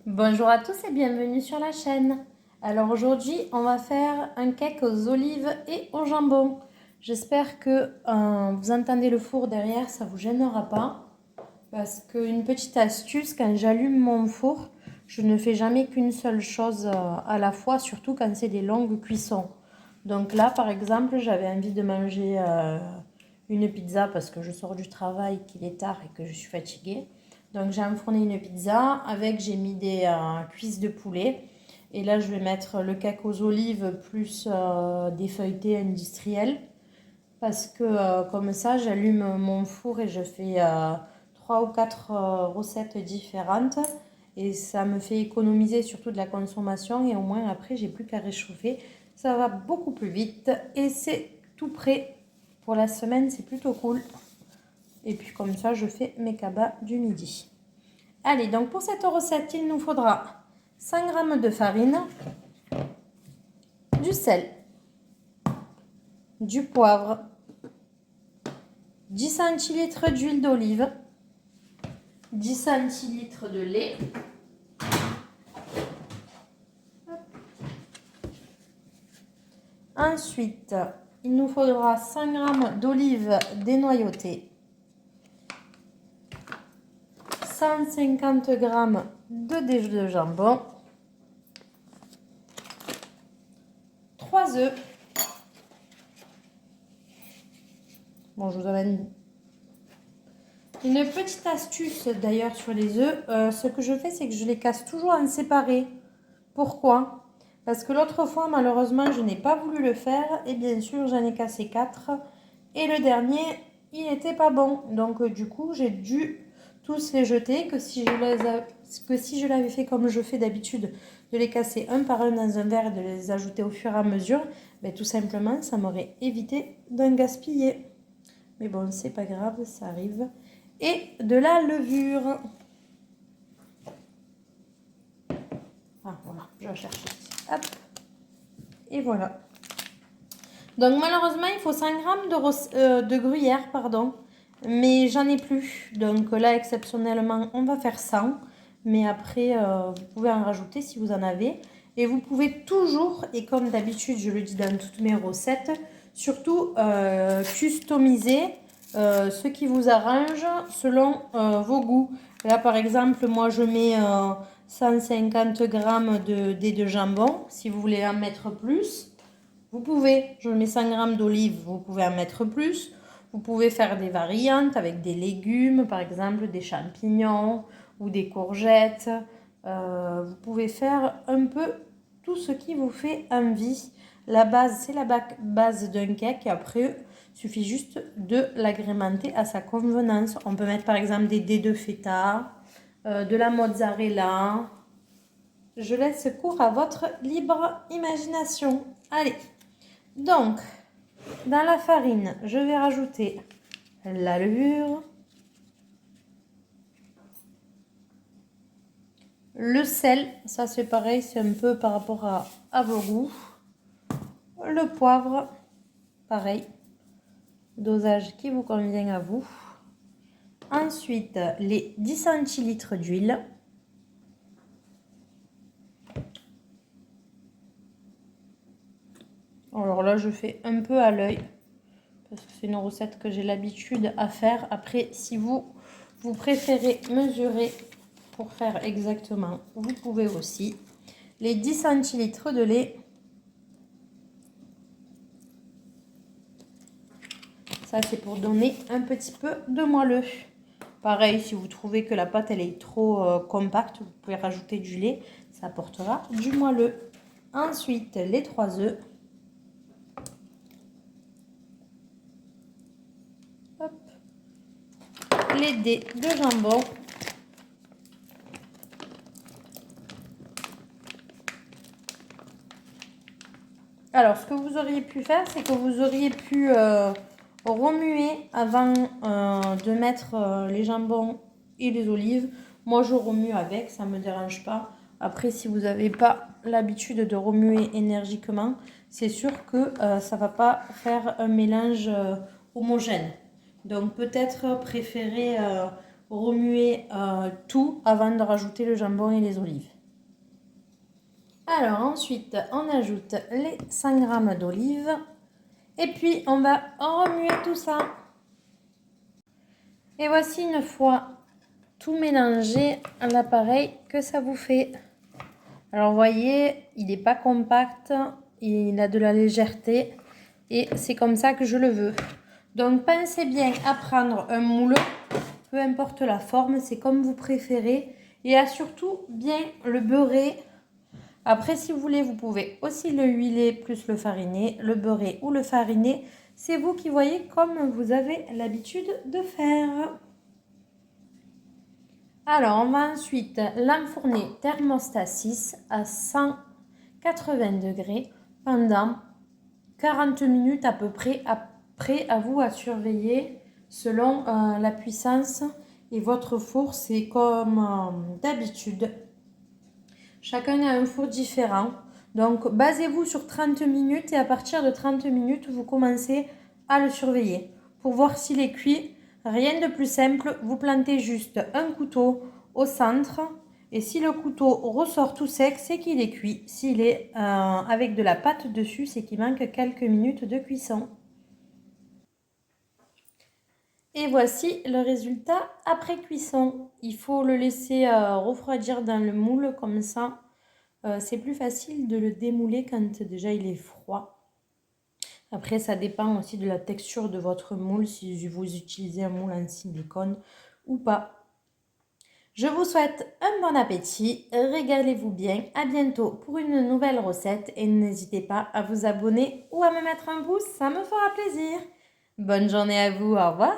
Bonjour à tous et bienvenue sur la chaîne. Alors aujourd'hui, on va faire un cake aux olives et au jambon. J'espère que vous entendez le four derrière, ça ne vous gênera pas. Parce qu'une petite astuce, quand j'allume mon four, je ne fais jamais qu'une seule chose à la fois, surtout quand c'est des longues cuissons. Donc là, par exemple, j'avais envie de manger une pizza parce que je sors du travail, qu'il est tard et que je suis fatiguée. Donc j'ai enfourné une pizza avec, j'ai mis des cuisses de poulet. Et là, je vais mettre le cake aux olives plus des feuilletés industriels. Parce que comme ça, j'allume mon four et je fais 3 ou 4 recettes différentes. Et ça me fait économiser surtout de la consommation. Et au moins, après, j'ai plus qu'à réchauffer. Ça va beaucoup plus vite. Et c'est tout prêt pour la semaine. C'est plutôt cool. Et puis comme ça, je fais mes cabas du midi. Allez, donc pour cette recette, il nous faudra 100 g de farine, du sel, du poivre, 10 cl d'huile d'olive, 10 cl de lait, ensuite il nous faudra 100 g d'olives dénoyautées, 150 g de dés de jambon, 3 œufs. Bon, je vous amène une petite astuce d'ailleurs sur les œufs. Ce que je fais, c'est que je les casse toujours en séparé. Pourquoi? Parce que l'autre fois, malheureusement, je n'ai pas voulu le faire. Et bien sûr, j'en ai cassé 4. Et le dernier, il n'était pas bon. Donc, du coup, j'ai dû tous les jeter. Que si je l'avais fait comme je fais d'habitude, de les casser un par un dans un verre et de les ajouter au fur et à mesure, ben, tout simplement, ça m'aurait évité d'en gaspiller. Mais bon, c'est pas grave, ça arrive. Et de la levure. Ah, voilà, je vais chercher. Hop. Et voilà. Donc, malheureusement, il faut 100 g de gruyère, pardon. Mais j'en ai plus. Donc là, exceptionnellement, on va faire 100. Mais après, vous pouvez en rajouter si vous en avez. Et vous pouvez toujours, et comme d'habitude, je le dis dans toutes mes recettes, surtout customiser ce qui vous arrange selon vos goûts. Là, par exemple, moi, je mets 150 g de dés de jambon. Si vous voulez en mettre plus, vous pouvez. Je mets 100 g d'olives, vous pouvez en mettre plus. Vous pouvez faire des variantes avec des légumes, par exemple des champignons ou des courgettes. Vous pouvez faire un peu tout ce qui vous fait envie. La base, c'est la base d'un cake. Et après, il suffit juste de l'agrémenter à sa convenance. On peut mettre par exemple des dés de feta, de la mozzarella. Je laisse cours à votre libre imagination. Allez, donc, dans la farine, je vais rajouter la levure, le sel, ça c'est pareil, c'est un peu par rapport à vos goûts, le poivre, pareil, dosage qui vous convient à vous. Ensuite, les 10 cl d'huile. Alors là, je fais un peu à l'œil, parce que c'est une recette que j'ai l'habitude à faire. Après, si vous préférez mesurer pour faire exactement, vous pouvez aussi. Les 10 cl de lait. Ça, c'est pour donner un petit peu de moelleux. Pareil, si vous trouvez que la pâte elle est trop compacte, vous pouvez rajouter du lait. Ça apportera du moelleux. Ensuite, les 3 œufs. Hop. Les dés de jambon. Alors, ce que vous auriez pu faire, c'est que vous auriez pu remuer avant de mettre les jambons et les olives. Moi, je remue avec, ça ne me dérange pas. Après, si vous n'avez pas l'habitude de remuer énergiquement, c'est sûr que ça ne va pas faire un mélange homogène. Donc, peut-être préférer remuer tout avant de rajouter le jambon et les olives. Alors ensuite, on ajoute les 100 g d'olives et puis on va remuer tout ça. Et voici une fois tout mélangé à l'appareil que ça vous fait. Alors vous voyez, il n'est pas compact, il a de la légèreté et c'est comme ça que je le veux. Donc pensez bien à prendre un moule, peu importe la forme, c'est comme vous préférez, et à surtout bien le beurrer. Après, si vous voulez, vous pouvez aussi le huiler plus le fariner, le beurrer ou le fariner. C'est vous qui voyez comme vous avez l'habitude de faire. Alors, on va ensuite l'enfourner thermostat 6 à 180 degrés pendant 40 minutes à peu près. Après, à vous à surveiller selon la puissance et votre four. C'est comme d'habitude. Chacun a un four différent. Donc, basez-vous sur 30 minutes et à partir de 30 minutes, vous commencez à le surveiller. Pour voir s'il est cuit, rien de plus simple, vous plantez juste un couteau au centre. Et si le couteau ressort tout sec, c'est qu'il est cuit. S'il est avec de la pâte dessus, c'est qu'il manque quelques minutes de cuisson. Et voici le résultat après cuisson. Il faut le laisser refroidir dans le moule comme ça. C'est plus facile de le démouler quand déjà il est froid. Après, ça dépend aussi de la texture de votre moule, si vous utilisez un moule en silicone ou pas. Je vous souhaite un bon appétit, régalez-vous bien, à bientôt pour une nouvelle recette et n'hésitez pas à vous abonner ou à me mettre un pouce, ça me fera plaisir. Bonne journée à vous, au revoir.